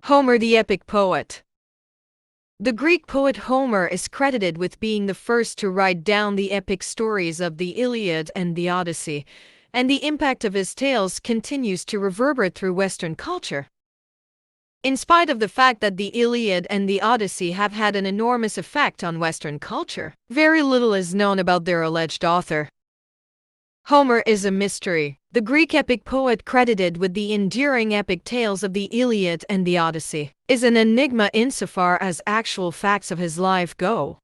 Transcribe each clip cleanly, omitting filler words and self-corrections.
Homer the epic poet. The Greek poet Homer is credited with being the first to write down the epic stories of the Iliad and the Odyssey, and the impact of his tales continues to reverberate through Western culture. In spite of the fact that the Iliad and the Odyssey have had an enormous effect on Western culture, very little is known about their alleged author. Homer is a mystery. The Greek epic poet credited with the enduring epic tales of the Iliad and the Odyssey is an enigma insofar as actual facts of his life go.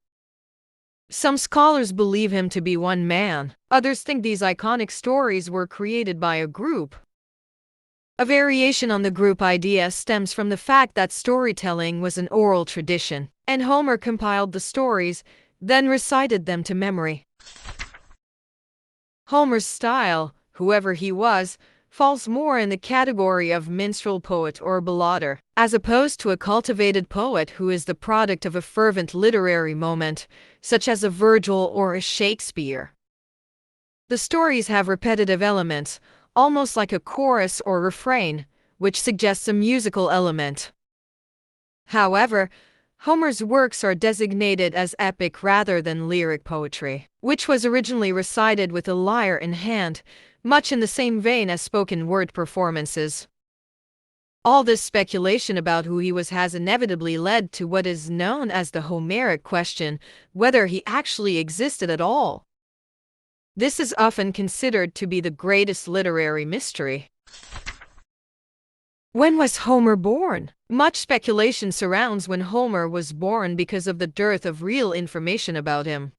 Some scholars believe him to be one man, others think these iconic stories were created by a group. A variation on the group idea stems from the fact that storytelling was an oral tradition, and Homer compiled the stories, then recited them to memory. Homer's style, whoever he was, falls more in the category of minstrel poet or ballader, as opposed to a cultivated poet who is the product of a fervent literary moment, such as a Virgil or a Shakespeare. The stories have repetitive elements, almost like a chorus or refrain, which suggests a musical element. However, Homer's works are designated as epic rather than lyric poetry, which was originally recited with a lyre in hand, much in the same vein as spoken word performances. All this speculation about who he was has inevitably led to what is known as the Homeric question, whether he actually existed at all. This is often considered to be the greatest literary mystery. When was Homer born? Much speculation surrounds when Homer was born because of the dearth of real information about him.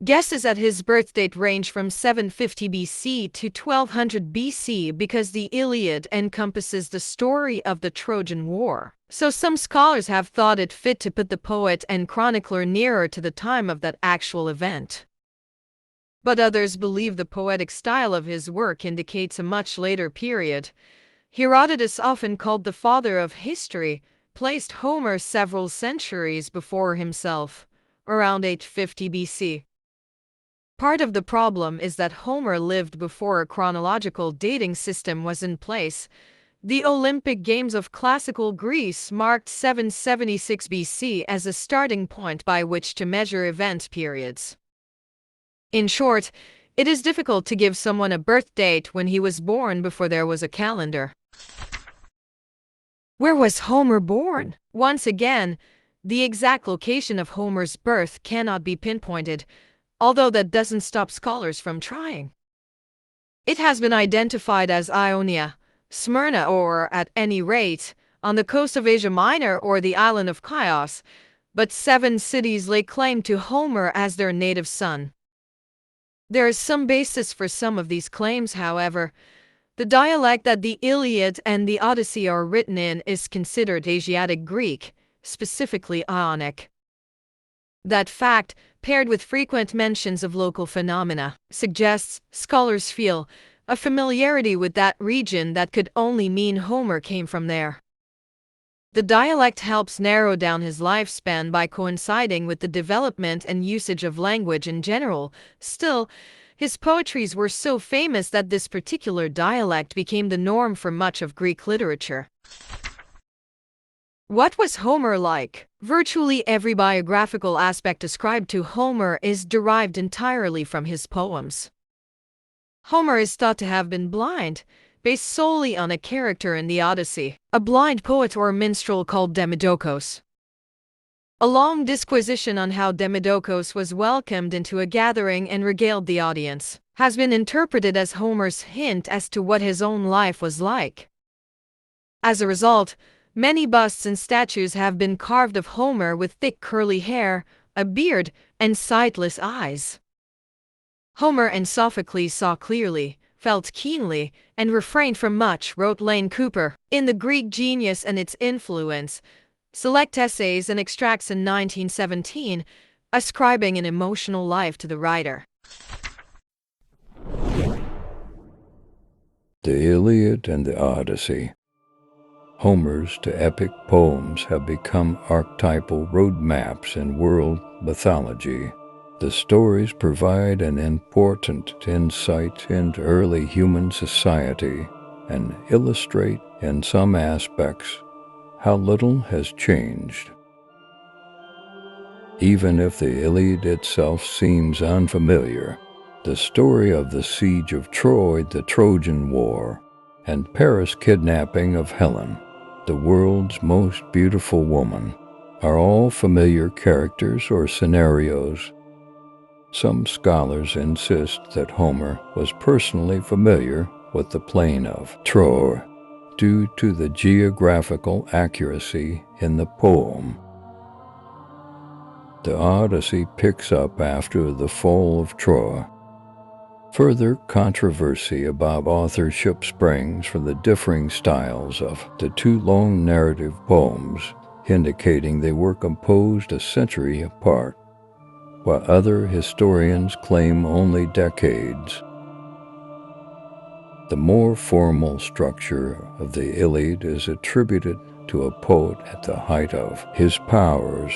Guesses at his birth date range from 750 BC to 1200 BC because the Iliad encompasses the story of the Trojan War. So some scholars have thought it fit to put the poet and chronicler nearer to the time of that actual event. But others believe the poetic style of his work indicates a much later period. Herodotus, often called the father of history, placed Homer several centuries before himself, around 850 BC. Part of the problem is that Homer lived before a chronological dating system was in place. The Olympic Games of classical Greece marked 776 BC as a starting point by which to measure event periods. In short, it is difficult to give someone a birth date when he was born before there was a calendar. Where was Homer born? Once again, the exact location of Homer's birth cannot be pinpointed, although that doesn't stop scholars from trying. It has been identified as Ionia, Smyrna, or, at any rate, on the coast of Asia Minor or the island of Chios, but 7 cities lay claim to Homer as their native son. There is some basis for some of these claims, however. The dialect that the Iliad and the Odyssey are written in is considered Asiatic Greek, specifically Ionic. That fact, paired with frequent mentions of local phenomena, suggests, scholars feel, a familiarity with that region that could only mean Homer came from there. The dialect helps narrow down his lifespan by coinciding with the development and usage of language in general. Still, his poetries were so famous that this particular dialect became the norm for much of Greek literature. What was Homer like? Virtually every biographical aspect ascribed to Homer is derived entirely from his poems. Homer is thought to have been blind, based solely on a character in the Odyssey, a blind poet or minstrel called Demodokos. A long disquisition on how Demodokos was welcomed into a gathering and regaled the audience has been interpreted as Homer's hint as to what his own life was like. As a result, many busts and statues have been carved of Homer with thick curly hair, a beard, and sightless eyes. Homer and Sophocles saw clearly, felt keenly, and refrained from much, wrote Lane Cooper, in The Greek Genius and Its Influence, Select Essays and Extracts in 1917, ascribing an emotional life to the writer. The Iliad and the Odyssey. Homer's to epic poems have become archetypal roadmaps in world mythology. The stories provide an important insight into early human society and illustrate, in some aspects, how little has changed. Even if the Iliad itself seems unfamiliar, the story of the siege of Troy, the Trojan War, and Paris' kidnapping of Helen, the world's most beautiful woman, are all familiar characters or scenarios. Some scholars insist that Homer was personally familiar with the plain of Troy due to the geographical accuracy in the poem. The Odyssey picks up after the fall of Troy. Further controversy about authorship springs from the differing styles of the two long narrative poems, indicating they were composed a century apart, while other historians claim only decades. The more formal structure of the Iliad is attributed to a poet at the height of his powers,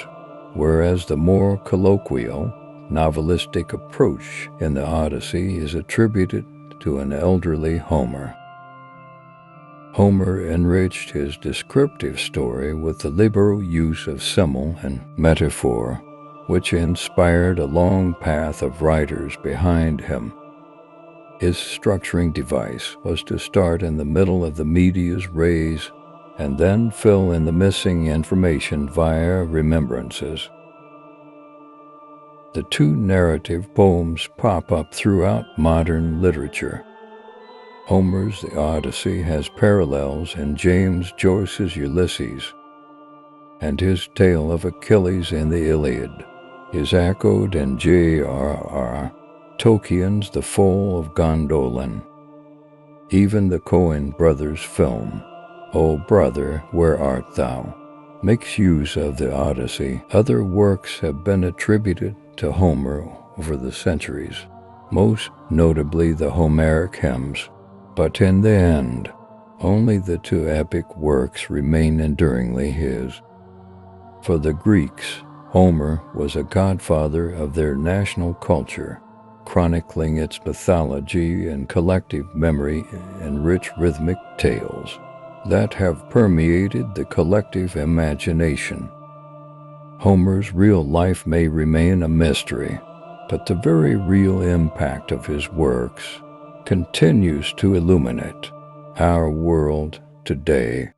whereas the more colloquial, novelistic approach in the Odyssey is attributed to an elderly Homer. Homer enriched his descriptive story with the liberal use of simile and metaphor, which inspired a long path of writers behind him. His structuring device was to start in the middle of the medias res and then fill in the missing information via remembrances. The two narrative poems pop up throughout modern literature. Homer's The Odyssey has parallels in James Joyce's Ulysses, and his tale of Achilles in the Iliad is echoed in J.R.R. Tolkien's The Fall of Gondolin. Even the Coen brothers' film, O Brother, Where Art Thou?, makes use of the Odyssey. Other works have been attributed to Homer over the centuries, most notably the Homeric hymns, but in the end, only the two epic works remain enduringly his. For the Greeks, Homer was a godfather of their national culture, chronicling its mythology and collective memory in rich rhythmic tales that have permeated the collective imagination. Homer's real life may remain a mystery, but the very real impact of his works continues to illuminate our world today.